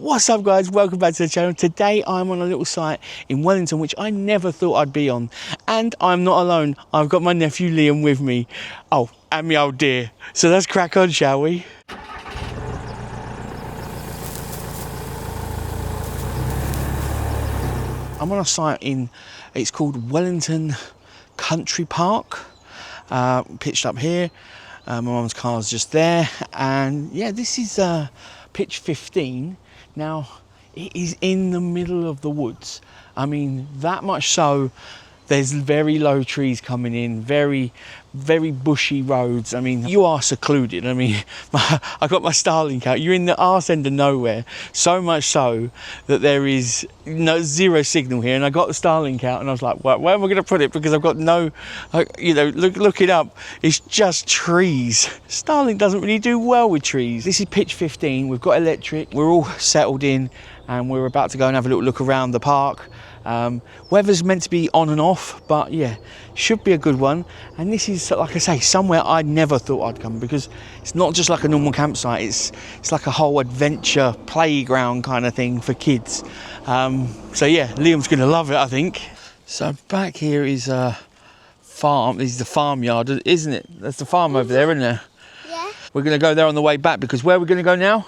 What's up guys, welcome back to the channel. Today I'm on a little site in Wellington which I never thought I'd be on, and I'm not alone. I've got my nephew Liam with me. Oh, and my old dear. So let's crack on, shall we? I'm on a site it's called Wellington Country Park, pitched up here. My mum's car's just there, and yeah, this is pitch 15. Now, it is in the middle of the woods. I mean, that much so, there's very low trees coming in, very bushy roads. I mean, you are secluded. I mean, I got my Starlink out. You're in the arse end of nowhere, so much so that there is zero signal here. And I got the Starlink out and I was like, well, where am I going to put it? Because I've got no, look it up. It's just trees. Starlink doesn't really do well with trees. This is pitch 15. We've got electric. We're all settled in and we're about to go and have a little look around the park. Weather's meant to be on and off, but yeah, should be a good one. And this is, like I say, somewhere I never thought I'd come, because it's not just like a normal campsite, it's like a whole adventure playground kind of thing for kids. So yeah, Liam's gonna love it, I think. So back here is a farm. This is the farmyard, isn't it? That's the farm over there, isn't there? Yeah. We're gonna go there on the way back, because where are we gonna go now?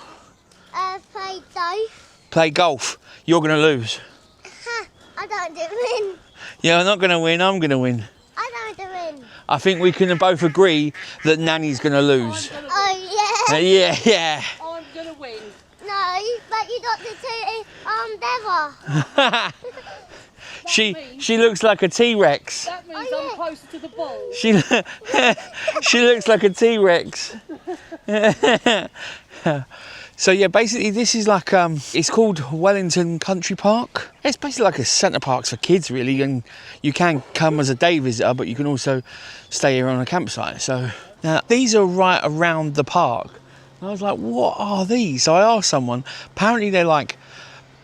Play golf. Play golf. You're gonna lose. I don't win. Yeah, I'm not going to win, I'm going to win. I don't win. I think we can both agree that Nanny's going to lose. Oh, yeah. Yeah. I'm going to win. No, but you got the two endeavour. She looks like a T-Rex. That means I'm closer to the ball. She looks like a T-Rex. So yeah, basically this is like, it's called Wellington Country Park. It's basically like a centre parks for kids really, and you can come as a day visitor, but you can also stay here on a campsite. So now these are right around the park. And I was like, what are these? So I asked someone, apparently they're like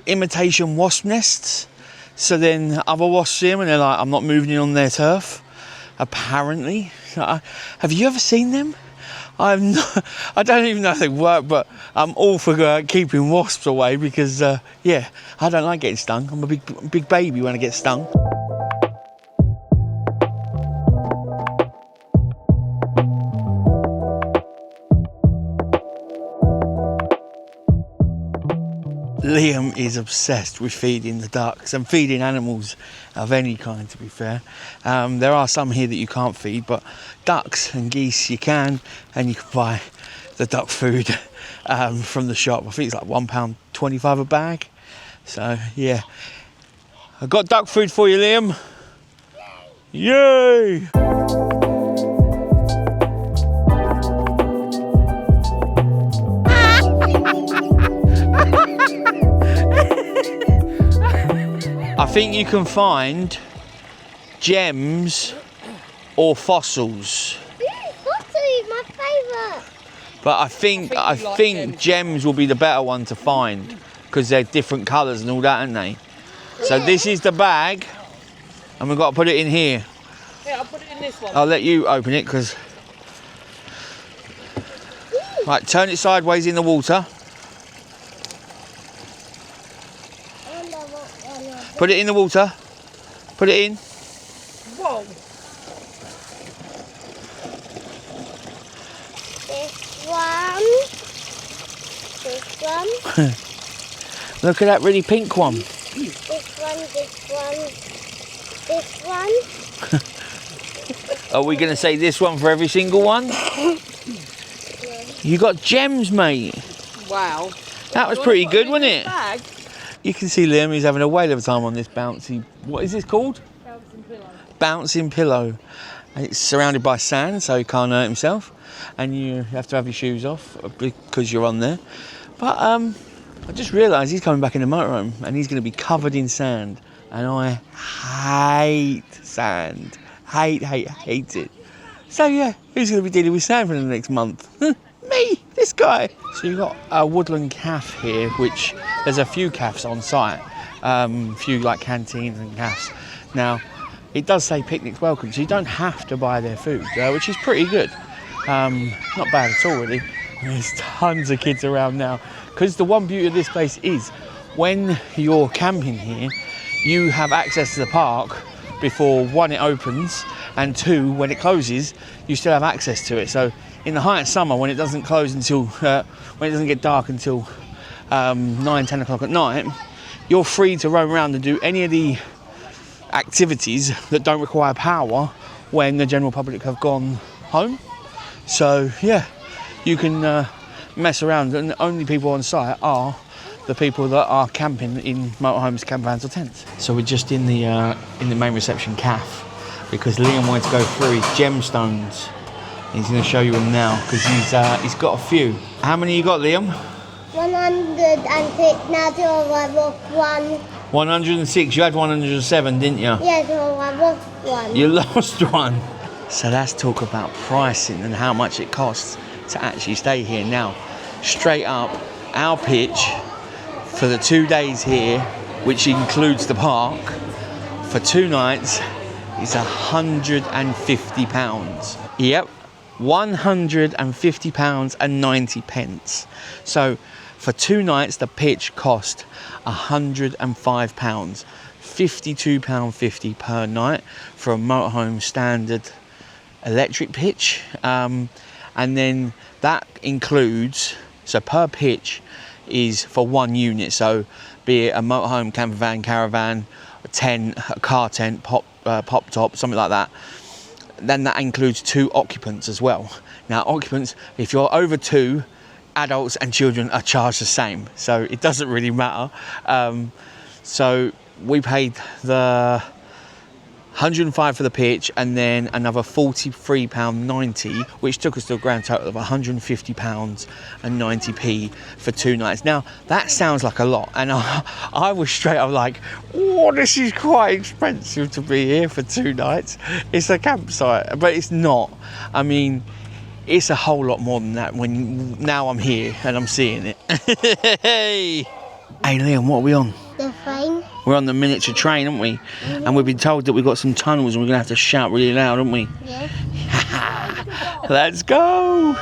imitation wasp nests. So then other wasps see them and they're like, I'm not moving in on their turf, apparently. Have you ever seen them? I don't even know if they work, but I'm all for keeping wasps away, because yeah, I don't like getting stung. I'm a big baby when I get stung. Liam is obsessed with feeding the ducks and feeding animals of any kind, to be fair. There are some here that you can't feed, but ducks and geese you can, and you can buy the duck food from the shop. I think it's like £1.25 a bag. So yeah, I've got duck food for you, Liam. Yay! I think you can find gems or fossils. Fossils is my favourite. But I think gems will be the better one to find, because they're different colours and all that, aren't they? Yeah. So this is the bag, and we've got to put it in here. Yeah, I'll put it in this one. I'll let you open it, because... Right, turn it sideways in the water. Put it in the water. Put it in. Whoa. This one. Look at that really pink one. This one. Are we going to say this one for every single one? You got gems, mate. Wow. That was pretty good, wasn't it? Bag. You can see Liam, he's having a whale of a time on this bouncy... What is this called? Bouncing pillow. Bouncing pillow. It's surrounded by sand, so he can't hurt himself. And you have to have your shoes off because you're on there. But I just realised he's coming back in the motorhome and he's going to be covered in sand. And I hate sand. Hate it. So yeah, who's going to be dealing with sand for the next month? Me, this guy. So you've got a Woodland Cafe here, which there's a few cafes on site, a few like canteens and cafes. Now, it does say picnics welcome, so you don't have to buy their food, which is pretty good. Not bad at all, really. There's tons of kids around now. Because the one beauty of this place is, when you're camping here, you have access to the park before, one, it opens, and two, when it closes, you still have access to it. So in the height of summer, when it doesn't close until, when it doesn't get dark until 9, 10 o'clock at night, you're free to roam around and do any of the activities that don't require power when the general public have gone home. So yeah, you can mess around, and the only people on site are the people that are camping in motorhomes, campvans or tents. So we're just in the main reception cafe because Liam wanted to go through his gemstones. He's going to show you them now because he's got a few. How many you got, Liam? 106. Now I lost one. 106. You had 107, didn't you? Yes, I lost one. You lost one. So let's talk about pricing and how much it costs to actually stay here. Now, straight up, our pitch for the 2 days here, which includes the park, for 2 nights is £150. Yep, £150 and 90 pence. So for 2 nights, the pitch cost £105, £52.50 per night for a motorhome standard electric pitch. And then that includes, so per pitch is for one unit, so be it a motorhome, camper van, caravan, a tent, a car tent, pop top, something like that. Then that includes 2 occupants as well. Now occupants, if you're over 2, adults and children are charged the same, so it doesn't really matter. So we paid the £105 for the pitch and then another £43.90, which took us to a grand total of £150 and 90p for 2 nights. Now that sounds like a lot, and I was straight up like, oh, this is quite expensive to be here for 2 nights. It's a campsite, but it's not. I mean, it's a whole lot more than that when now I'm here and I'm seeing it. Hey Liam, what are we on? The train. We're on the miniature train, aren't we? Mm-hmm. And we've been told that we've got some tunnels and we're going to have to shout really loud, aren't we? Yes. Let's go!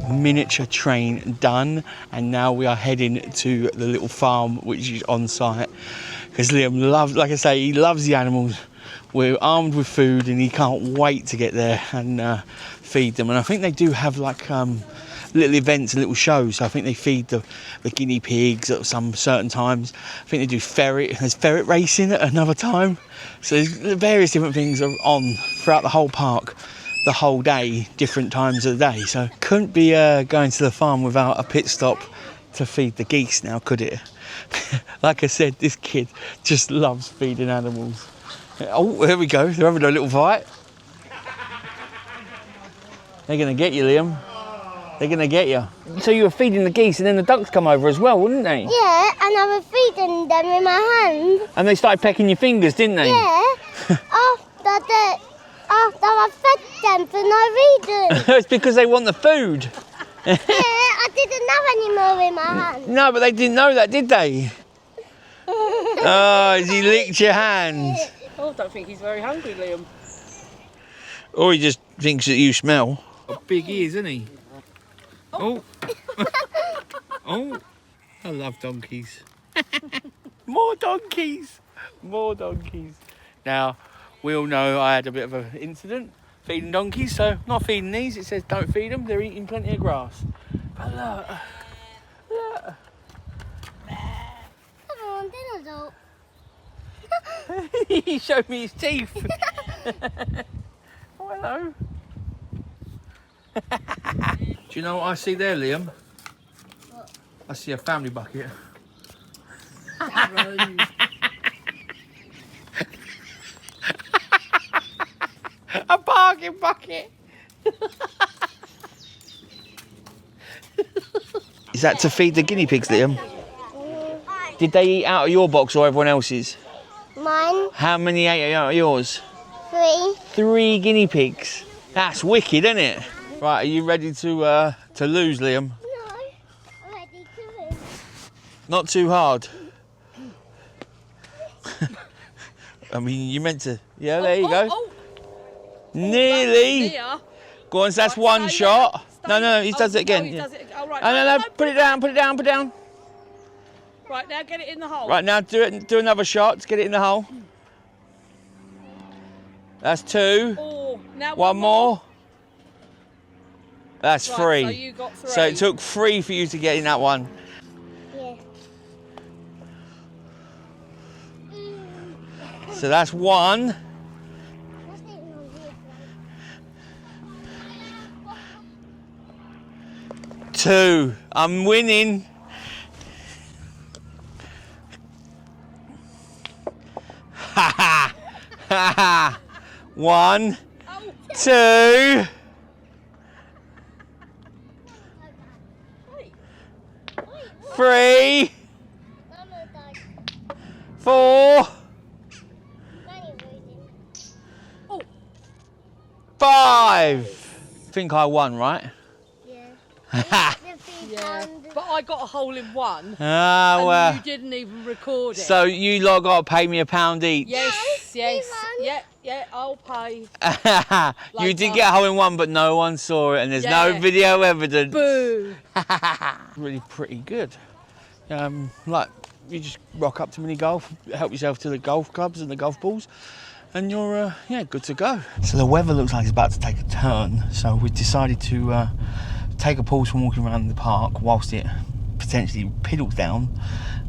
Miniature train done, and now we are heading to the little farm which is on site because Liam loves, like I say, he loves the animals. We're armed with food and he can't wait to get there and feed them. And I think they do have like little events and little shows. So I think they feed the guinea pigs at some certain times. I think they do there's ferret racing at another time. So there's various different things are on throughout the whole park, the whole day, different times of the day. So couldn't be going to the farm without a pit stop to feed the geese now, could it? Like I said, this kid just loves feeding animals. Oh, here we go. They're having a little fight. They're going to get you, Liam. They're going to get you. So you were feeding the geese and then the ducks come over as well, wouldn't they? Yeah, and I was feeding them in my hand. And they started pecking your fingers, didn't they? Yeah. After I fed them for no reason. It's because they want the food. Yeah, I didn't have any more in my hand. No, but they didn't know that, did they? Oh, he licked your hand. I don't think he's very hungry, Liam. Or he just thinks that you smell. A big he is, isn't he? Oh. Oh. I love donkeys. More donkeys. More donkeys. Now, we all know I had a bit of an incident feeding donkeys, so not feeding these. It says don't feed them, they're eating plenty of grass. But look. Look. Come on, dinosaur. He showed me his teeth. Oh, hello. Do you know what I see there, Liam? What? I see a family bucket. A parking bucket. Is that to feed the guinea pigs, Liam? Did they eat out of your box or everyone else's? Mine. How many ate out of yours? 3. 3 guinea pigs. That's wicked, isn't it? Right, are you ready to lose, Liam? No, I'm ready to win. Not too hard. I mean, you meant to. Yeah, there you go. Oh. Nearly. Near. Go on, so that's Right, one stay shot. there. No, he does it again. No, he does it. Oh, right. No, put it down, put it down, put it down. Right, now get it in the hole. Right, now do another shot to get it in the hole. That's 2. Oh, now One more. That's Right, 3. so you got 3. So it took 3 for you to get in that one. Yeah. So that's 1. Two. I'm winning. Ha ha. Ha ha. 1, 2. 3, 4, 5. I think I won, right? Yeah. Yeah, but I got a hole in one. Ah, And well. you didn't even record it. So you lot got to pay me £1 each. Yes. won. Yeah, I'll pay. You Like did us. get a hole in one, but no one saw it, and there's no Yeah. video evidence. Boo. Really pretty good. Like, you just rock up to mini golf, help yourself to the golf clubs and the golf balls, and you're good to go. So the weather looks like it's about to take a turn, so we decided to take a pause from walking around the park whilst it potentially piddles down,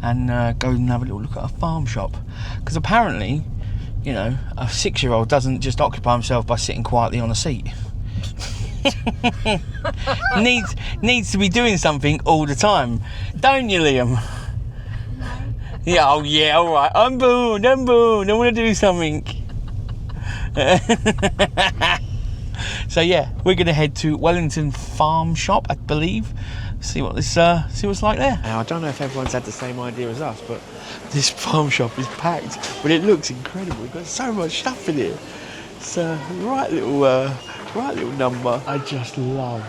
and go and have a little look at a farm shop, because apparently, you know, a 6-year-old doesn't just occupy himself by sitting quietly on a seat. needs to be doing something all the time, don't you, Liam? Yeah, oh yeah, all right. I'm bored. I want to do something. So yeah, we're gonna head to Wellington Farm Shop, I believe. See what's like there. Now, I don't know if everyone's had the same idea as us, but this farm shop is packed. But it looks incredible. We've got so much stuff in here. It's a right little number. I just love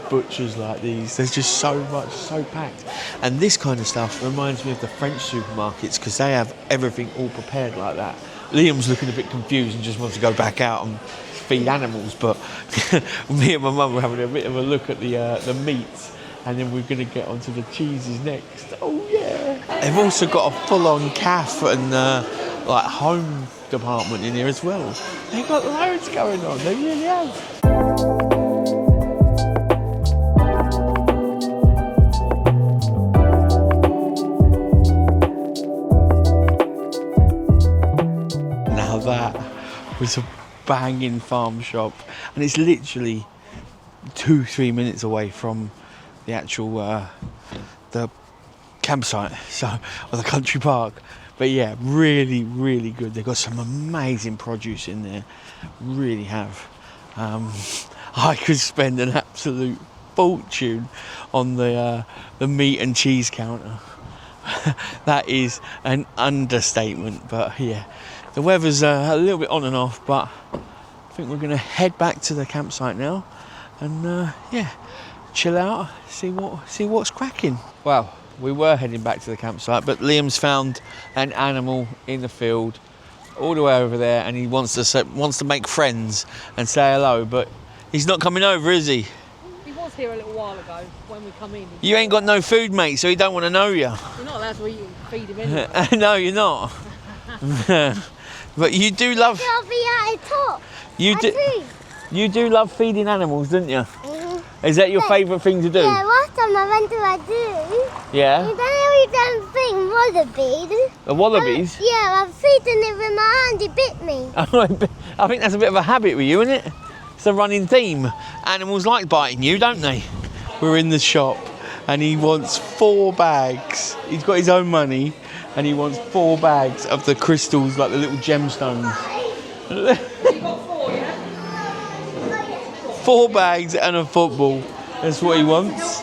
butchers like these. There's just so much, so packed. And this kind of stuff reminds me of the French supermarkets, because they have everything all prepared like that. Liam's looking a bit confused and just wants to go back out and feed animals, but me and my mum were having a bit of a look at the meats, and then we're going to get onto the cheeses next. Oh yeah! They've also got a full-on cafe and like home department in here as well. They've got loads going on. They really have. Now that was a banging farm shop, and it's literally 2-3 minutes away from the actual the campsite, or the country park. But yeah, really, really good. They've got some amazing produce in there, really have. I could spend an absolute fortune on the meat and cheese counter. That is an understatement, but yeah. The weather's a little bit on and off, but I think we're going to head back to the campsite now and chill out, see what's cracking. Well, we were heading back to the campsite, but Liam's found an animal in the field all the way over there, and he wants to make friends and say hello, but he's not coming over, is he? He was here a little while ago when we come in. You ain't got no food, mate, so he don't want to know you. You're not allowed to eat and feed him anyway. No, you're not. But you do love. I'll be at the top. You do love feeding animals, don't you? Mm-hmm. Is that your favourite thing to do? Yeah, last time I went to a zoo. Yeah. And then I done wallabies. The wallabies? Yeah, I'm feeding it with my hand. He bit me. I think that's a bit of a habit with you, isn't it? It's a running theme. Animals like biting you, don't they? We're in the shop and he wants 4 bags. He's got his own money and he wants 4 bags of the crystals, like the little gemstones. You got 4, yeah? 4 bags and a football. That's what he wants.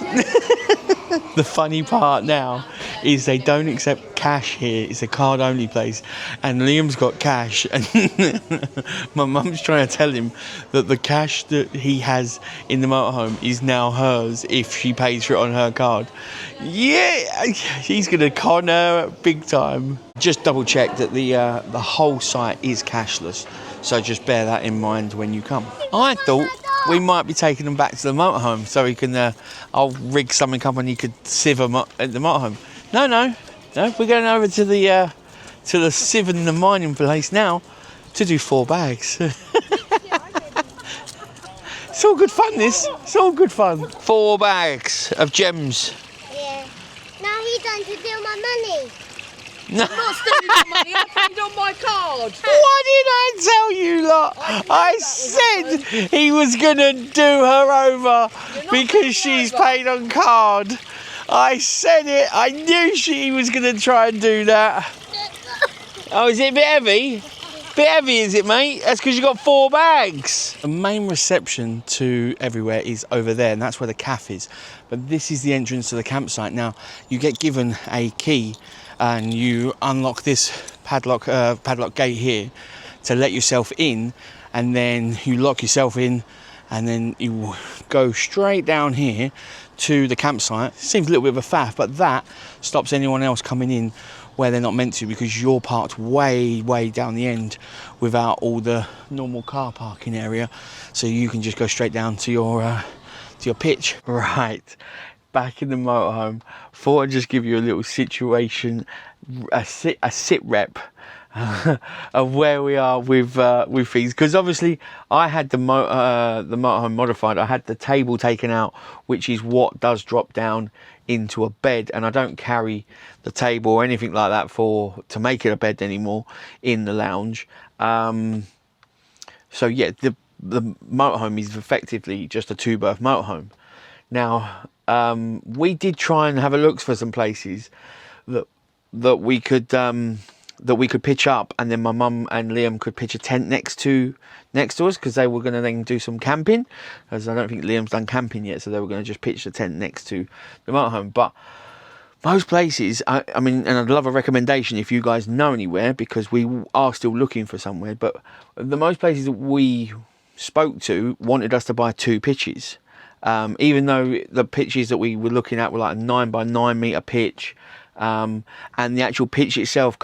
The funny part now is they don't accept cash here. It's a card only place, and Liam's got cash, and my mum's trying to tell him that the cash that he has in the motorhome is now hers if she pays for it on her card. Yeah, he's gonna con her big time. Just double check that the whole site is cashless, so just bear that in mind when you come. I thought we might be taking them back to the motorhome so he can. I'll rig something up and he could sieve them up at the motorhome. No. We're going over to the sieve and the mining place now to do 4 bags. It's all good fun. It's all good fun. 4 bags of gems. Yeah. Now he's going to steal my money. No. I'm not stealing your money, I paid on my card. What did I tell you lot? I said he was going to do her over because she's paid on card. I said it. I knew he was going to try and do that. Oh, is it a bit heavy? Bit heavy, is it, mate? That's because you got 4 bags. The main reception to everywhere is over there, and that's where the cafe is. But this is the entrance to the campsite. Now, you get given a key, and you unlock this padlock gate here to let yourself in, and then you lock yourself in, and then you go straight down here to the campsite. Seems a little bit of a faff, but that stops anyone else coming in where they're not meant to, because you're parked way down the end without all the normal car parking area, so you can just go straight down to your pitch. Right, back in the motorhome. Thought I'd just give you a little situation, a sit rep of where we are with things, because obviously I had the motorhome modified. I had the table taken out, which is what does drop down into a bed, and I don't carry the table or anything like that to make it a bed anymore in the lounge. So yeah, the motorhome is effectively just a 2-berth motorhome. Now, we did try and have a look for some places that we could pitch up, and then my mum and Liam could pitch a tent next to us, because they were going to then do some camping, because I don't think Liam's done camping yet, so they were going to just pitch the tent next to the motorhome. But most places, I mean, and I'd love a recommendation if you guys know anywhere, because we are still looking for somewhere, but the most places that we spoke to wanted us to buy 2 pitches, even though the pitches that we were looking at were like a 9 by 9 metre pitch. And the actual pitch itself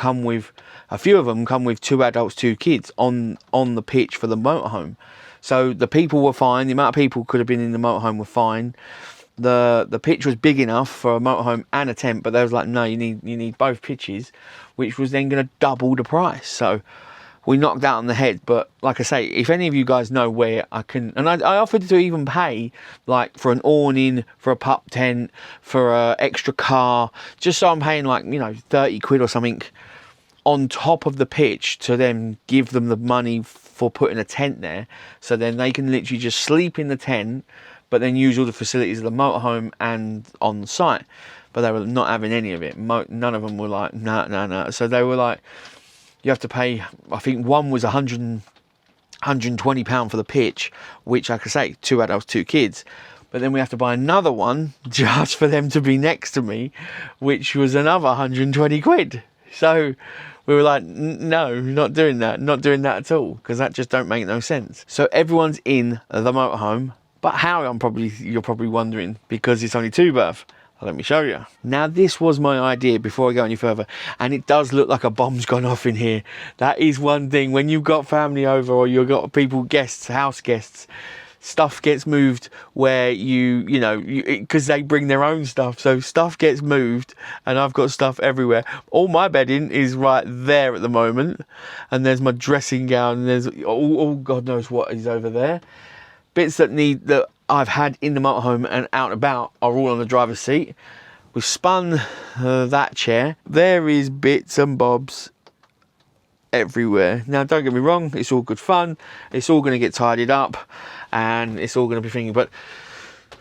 a few of them come with 2 adults, 2 kids on the pitch for the motorhome. So the people were fine. The amount of people could have been in the motorhome were fine. The pitch was big enough for a motorhome and a tent, but they was like, no, you need both pitches, which was then going to double the price. So we knocked that on the head. But like I say, if any of you guys know where I can, and I offered to even pay like for an awning, for a pup tent, for a extra car, just so I'm paying like, 30 quid or something on top of the pitch to then give them the money for putting a tent there, so then they can literally just sleep in the tent, but then use all the facilities of the motorhome and on the site. But they were not having any of it. None of them were like, no. So they were like, you have to pay, I think one was £120 for the pitch, which, like I say, 2 adults, 2 kids. But then we have to buy another one just for them to be next to me, which was another 120 quid. So we were like, no, not doing that at all, because that just don't make no sense. So everyone's in the motorhome, but how, you're probably wondering, because it's only 2-berth. Let me show you. Now, this was my idea before I go any further, and it does look like a bomb's gone off in here. That is one thing. When you've got family over, or you've got people, guests, house guests, stuff gets moved where because they bring their own stuff. So stuff gets moved, and I've got stuff everywhere. All my bedding is right there at the moment, and there's my dressing gown, and there's all God knows what is over there. Bits that I've had in the motorhome and out and about are all on the driver's seat. We've spun that chair. There is bits and bobs everywhere. Now, don't get me wrong, it's all good fun. It's all going to get tidied up, and it's all going to be thinking. But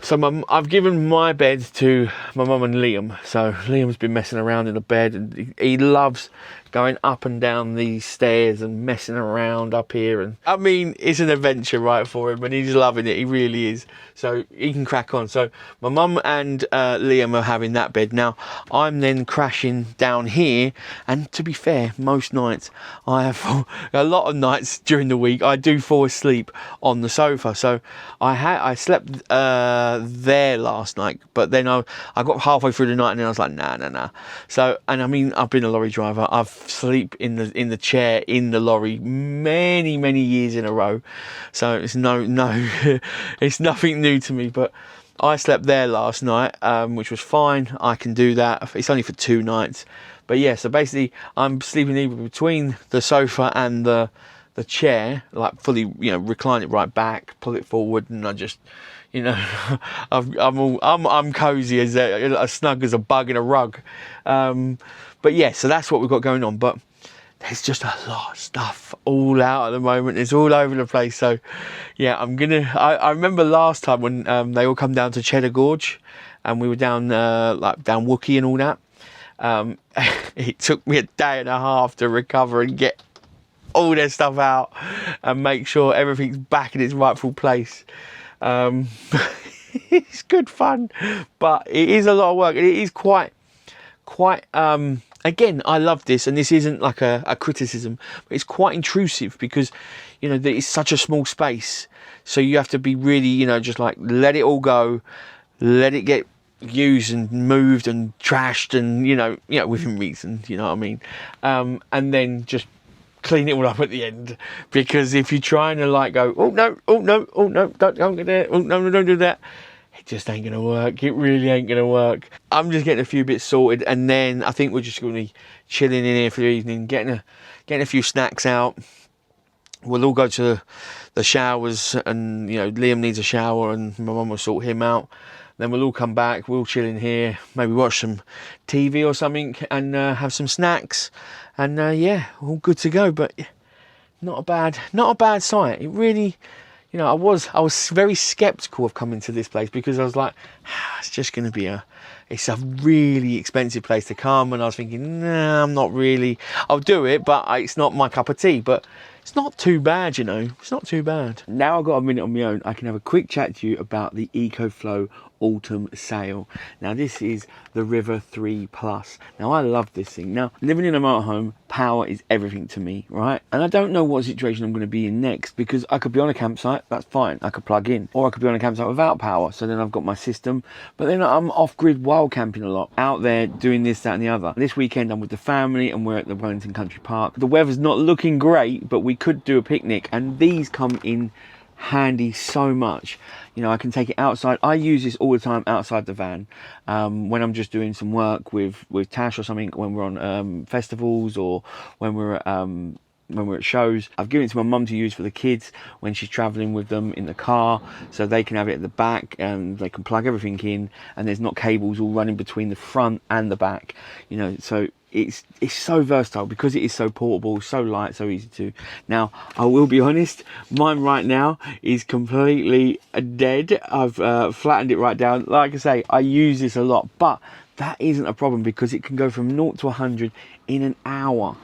so I've given my bed to my mum and Liam. So Liam's been messing around in the bed, and he loves going up and down these stairs and messing around up here. And I mean, it's an adventure, right, for him, and he's loving it. He really is. So he can crack on. So my mum and Liam are having that bed. Now I'm then crashing down here, and to be fair, most nights I have a lot of nights during the week I do fall asleep on the sofa. So I slept there last night, but then I got halfway through the night and then I was like, nah. So, and I mean, I've been a lorry driver. I've sleep in the chair in the lorry many years in a row. So it's no it's nothing new to me. But I slept there last night, which was fine. I can do that. It's only for 2 nights. But yeah, so basically I'm sleeping either between the sofa and the chair, like fully, recline it right back, pull it forward, and I just, I'm cozy as snug as a bug in a rug. But yeah, so that's what we've got going on. But there's just a lot of stuff all out at the moment. It's all over the place. So yeah, I remember last time when they all come down to Cheddar Gorge, and we were down down Wookie and all that. It took me a day and a half to recover and get all their stuff out and make sure everything's back in its rightful place. It's good fun, but it is a lot of work. It is quite again, I love this, and this isn't like a criticism, but it's quite intrusive because it's such a small space, so you have to be really just like let it all go, let it get used and moved and trashed, and within reason, you know what I mean, and then just clean it all up at the end. Because if you're trying to go, oh no, don't get there, oh no, don't do that, it just ain't gonna work. It really ain't gonna work. I'm just getting a few bits sorted, and then I think we're just gonna be chilling in here for the evening, getting a few snacks out. We'll all go to the showers, and Liam needs a shower, and my mum will sort him out. Then we'll all come back, we'll chill in here, maybe watch some TV or something, and have some snacks, and yeah, all good to go. But not a bad site. It really, I was very skeptical of coming to this place, because I was like, it's just going to be it's a really expensive place to come, and I was thinking, nah, I'm not really, I'll do it, but it's not my cup of tea. But it's not too bad, it's not too bad. Now I've got a minute on my own, I can have a quick chat to you about the EcoFlow autumn sale. Now this is the River 3 Plus. Now I love this thing. Now, living in a motorhome, power is everything to me, right? And I don't know what situation I'm going to be in next, because I could be on a campsite, that's fine, I could plug in, or I could be on a campsite without power, so then I've got my system. But then I'm off-grid wild camping a lot, out there doing this, that and the other. This weekend I'm with the family, and we're at the Wellington Country Park. The weather's not looking great, but we could do a picnic, and these come in handy so much. I can take it outside. I use this all the time outside the van, when I'm just doing some work with Tash or something, when we're on festivals, or when we're at shows. I've given it to my mum to use for the kids when she's traveling with them in the car, so they can have it at the back, and they can plug everything in, and there's not cables all running between the front and the back, so it's so versatile, because it is so portable, so light, so easy to. Now I will be honest, mine right now is completely dead. I've flattened it right down. Like I say, I use this a lot, but that isn't a problem, because it can go from 0 to 100 in an hour.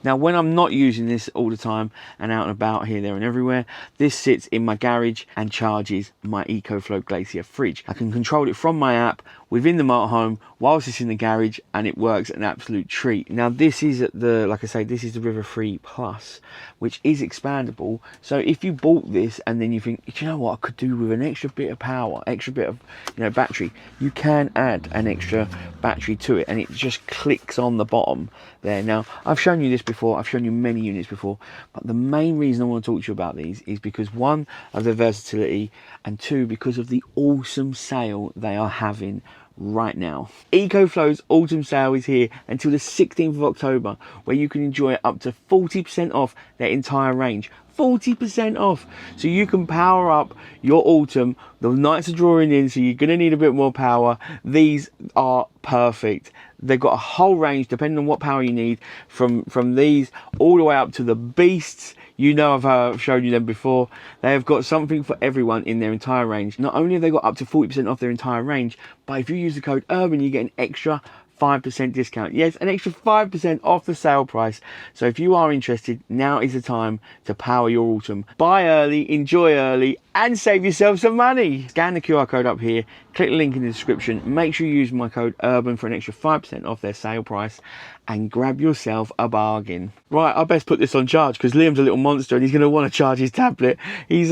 Now when I'm not using this all the time and out and about here, there and everywhere, this sits in my garage and charges my EcoFlow Glacier fridge. I can control it from my app within the motorhome whilst it's in the garage, and it works an absolute treat. Now this is like I say, this is the River 3 Plus, which is expandable. So if you bought this and then you think, do you know what I could do with an extra bit of power, extra bit of battery, you can add an extra battery to it, and it just clicks on the bottom there. Now I've shown you this before, I've shown you many units before, but the main reason I want to talk to you about these is because, one, of their versatility, and two, because of the awesome sale they are having right now. EcoFlow's autumn sale is here until the 16th of October, where you can enjoy up to 40% off their entire range. 40% off, so you can power up your autumn. The nights are drawing in, so you're going to need a bit more power. These are perfect. They've got a whole range depending on what power you need, from these all the way up to the beasts. I've shown you them before. They have got something for everyone in their entire range. Not only have they got up to 40% off their entire range, but if you use the code URBAN, you get an extra 5% discount. Yes, an extra 5% off the sale price. So if you are interested, now is the time to power your autumn. Buy early, enjoy early, and save yourself some money. Scan the QR code up here, click the link in the description. Make sure you use my code URBAN for an extra 5% off their sale price, and grab yourself a bargain. Right, I best put this on charge because Liam's a little monster and he's going to want to charge his tablet. He's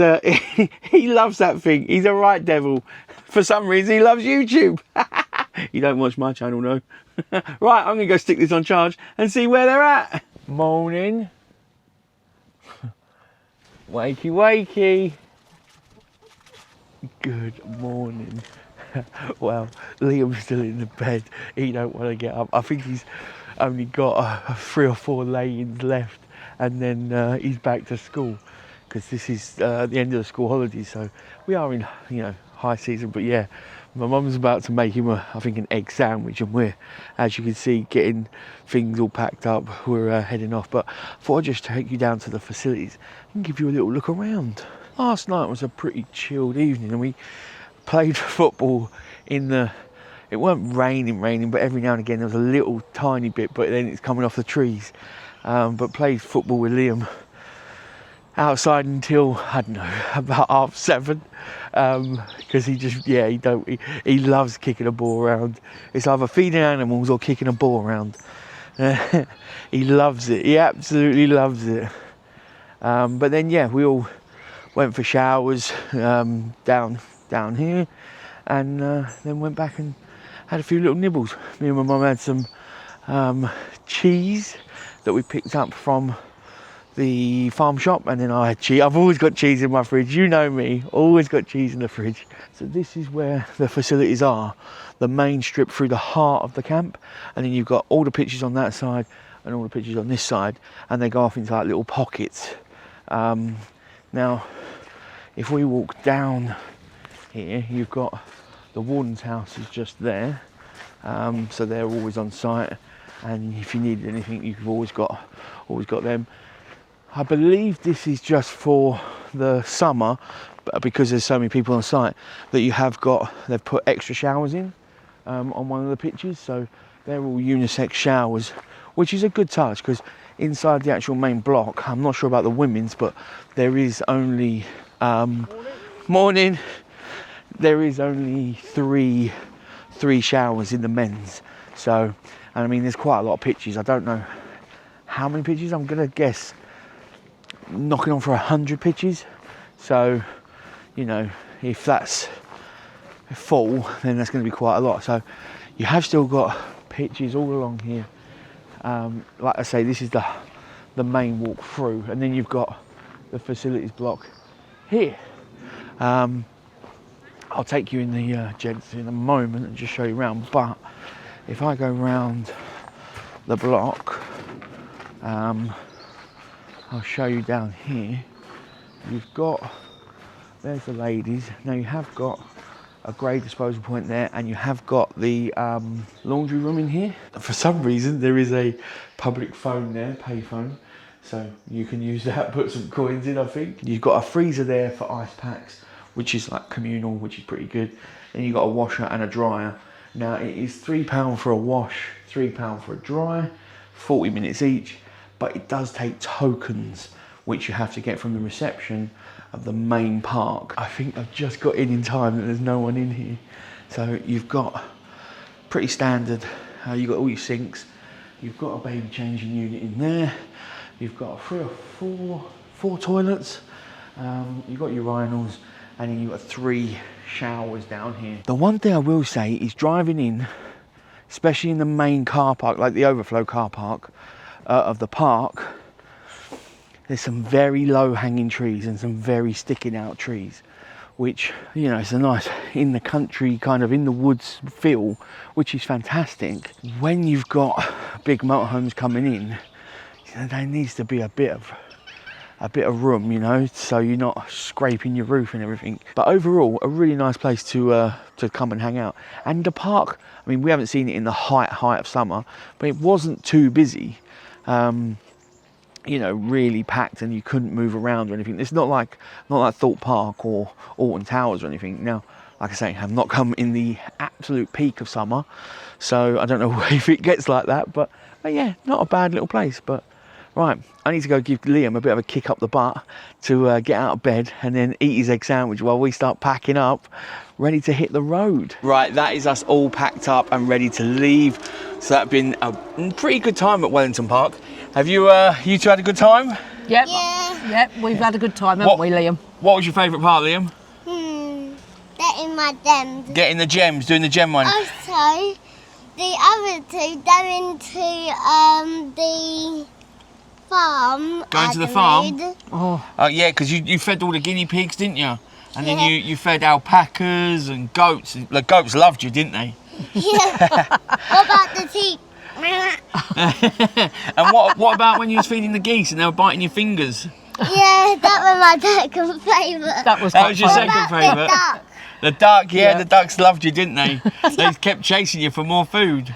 he loves that thing. He's a right devil. For some reason, he loves YouTube. You don't watch my channel, no. Right, I'm going to go stick this on charge and see where they're at. Morning. Wakey, wakey. Good morning. Well, Liam's still in the bed. He don't want to get up. I think he's only got 3 or 4 lay-ins left, and then he's back to school because this is the end of the school holidays. So we are in, you know, high season. But yeah, my mum's about to make him I think an egg sandwich, and we're, as you can see, getting things all packed up. We're heading off. But I thought I'd just take you down to the facilities and give you a little look around. Last night was a pretty chilled evening, and we played football in the, it weren't raining, but every now and again there was a little tiny bit, but then it's coming off the trees. But played football with Liam outside until, I don't know, about 7:30, because he just, yeah, he loves kicking a ball around. It's either feeding animals or kicking a ball around. He loves it. He absolutely loves it. But then, yeah, we all went for showers down here, and then went back and had a few little nibbles. Me and my mum had some cheese that we picked up from the farm shop, and then I had cheese. I've always got cheese in my fridge, you know me, always got cheese in the fridge. So this is where the facilities are, the main strip through the heart of the camp, and then you've got all the pitches on that side and all the pitches on this side, and they go off into like little pockets. Now if we walk down here, you've got the warden's house is just there, so they're always on site, and if you need anything, you've always got them. I believe this is just for the summer, but because there's so many people on site, that they've put extra showers in on one of the pitches, so they're all unisex showers, which is a good touch, because inside the actual main block, I'm not sure about the women's, but there is only morning. There is only three showers in the men's. So, and I mean, there's quite a lot of pitches. I don't know how many pitches. I'm gonna guess knocking on for 100 pitches. So, you know, if that's full, then that's going to be quite a lot. So, you have still got pitches all along here. Like I say, this is the main walk through, and then you've got the facilities block here. I'll take you in the gents in a moment and just show you around, but if I go round the block, I'll show you down here. You've got, there's the ladies. Now you have got a grey disposal point there, and you have got the laundry room in here. For some reason there is a public phone there, pay phone, so you can use that, put some coins in. I think you've got a freezer there for ice packs, which is like communal, which is pretty good. Then you've got a washer and a dryer. Now it is £3 for a wash, £3 for a dry, 40 minutes each, but it does take tokens, which you have to get from the reception of the main park. I think I've just got in time and there's no one in here. So you've got pretty standard, you've got all your sinks, you've got a baby changing unit in there, you've got 3 or 4 toilets, you've got your urinals, and then you've got 3 showers down here. The one thing I will say is driving in, especially in the main car park, like the overflow car park of the park, there's some very low hanging trees and some very sticking out trees, which, you know, it's a nice in the country, kind of in the woods feel, which is fantastic. When you've got big motorhomes coming in, you know, there needs to be a bit of room, you know, so you're not scraping your roof and everything. But overall, a really nice place to come and hang out. And the park, I mean, we haven't seen it in the height of summer, but it wasn't too busy. You know, really packed, and you couldn't move around or anything. It's not like Thorpe Park or Alton Towers or anything. Now, like I say, have not come in the absolute peak of summer, so I don't know if it gets like that, but yeah, not a bad little place. But right, I need to go give Liam a bit of a kick up the butt to get out of bed and then eat his egg sandwich while we start packing up, ready to hit the road. Right, that is us all packed up and ready to leave. So that's been a pretty good time at Wellington Park. Have you two had a good time? Yep. Yeah. Yep, we've had a good time, haven't we, Liam? What was your favourite part, Liam? Getting my gems. Getting the gems, doing the gem one. Also, the other two going to the farm. Going to the farm? Road. Oh, Yeah, because you fed all the guinea pigs, didn't you? And then you fed alpacas and goats. The goats loved you, didn't they? Yeah. What about the sheep? And what about when you was feeding the geese and they were biting your fingers? Yeah, that was my second favourite. that was That was your quite second fun. favourite. The duck. The duck, yeah, Yeah. the ducks loved you, didn't they? They kept chasing you for more food.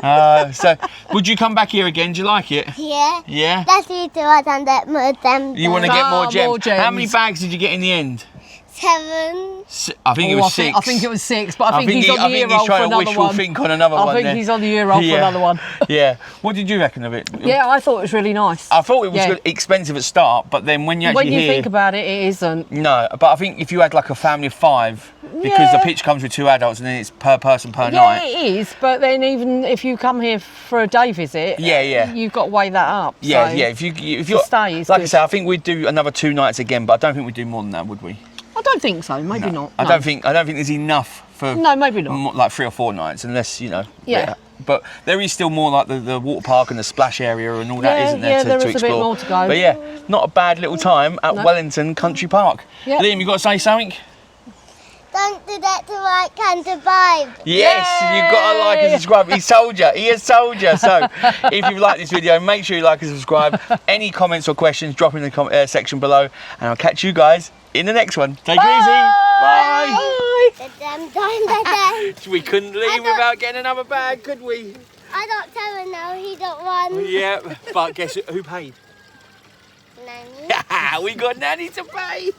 So, would you come back here again? Do you like it? Yeah. Yeah? Let's eat to us and get more gems. You want to get Ah, more gems. more gems. How many bags did you get in the end? 7. I think it Oh, was 6. I think it was 6, but I think he's on the I think year he's roll for trying to another wishful one. think on another one. I think then. he's on the year roll for another one. Yeah. What did you reckon of it? Yeah, I thought it was really nice. I thought it was Yeah. good, expensive at start, but then when you actually When you hear... think about it, it isn't. No, but I think if you had like a family of 5, because Yeah. the pitch comes with 2 adults and then it's per person per Yeah, night. it is, but then even if you come here for a day visit, Yeah. you've got to weigh that up. Yeah, so yeah. If you're stay is like I good. say, I think we'd do another 2 nights again, but I don't think we'd do more than that, would we? I don't think so. Maybe not. I no. don't think there's enough for No, maybe not. like 3 or 4 nights, unless Yeah. But there is still more like the water park and the splash area and all that, Yeah, isn't there, yeah, to there is explore? a bit more to go. But yeah, not a bad little time at No. Wellington Country Park. Yep. Liam, you got to say something? Don't forget to like and subscribe. Yes, you've got to like and subscribe. He told you. He has told you. So, if you've liked this video, make sure you like and subscribe. Any comments or questions, drop in the section below, and I'll catch you guys in the next one. Take it easy. Bye. The gem time, the gem. We couldn't leave without getting another bag, could we? I got 7 now, he got 1. Yeah, but guess who paid? Nanny. We got Nanny to pay.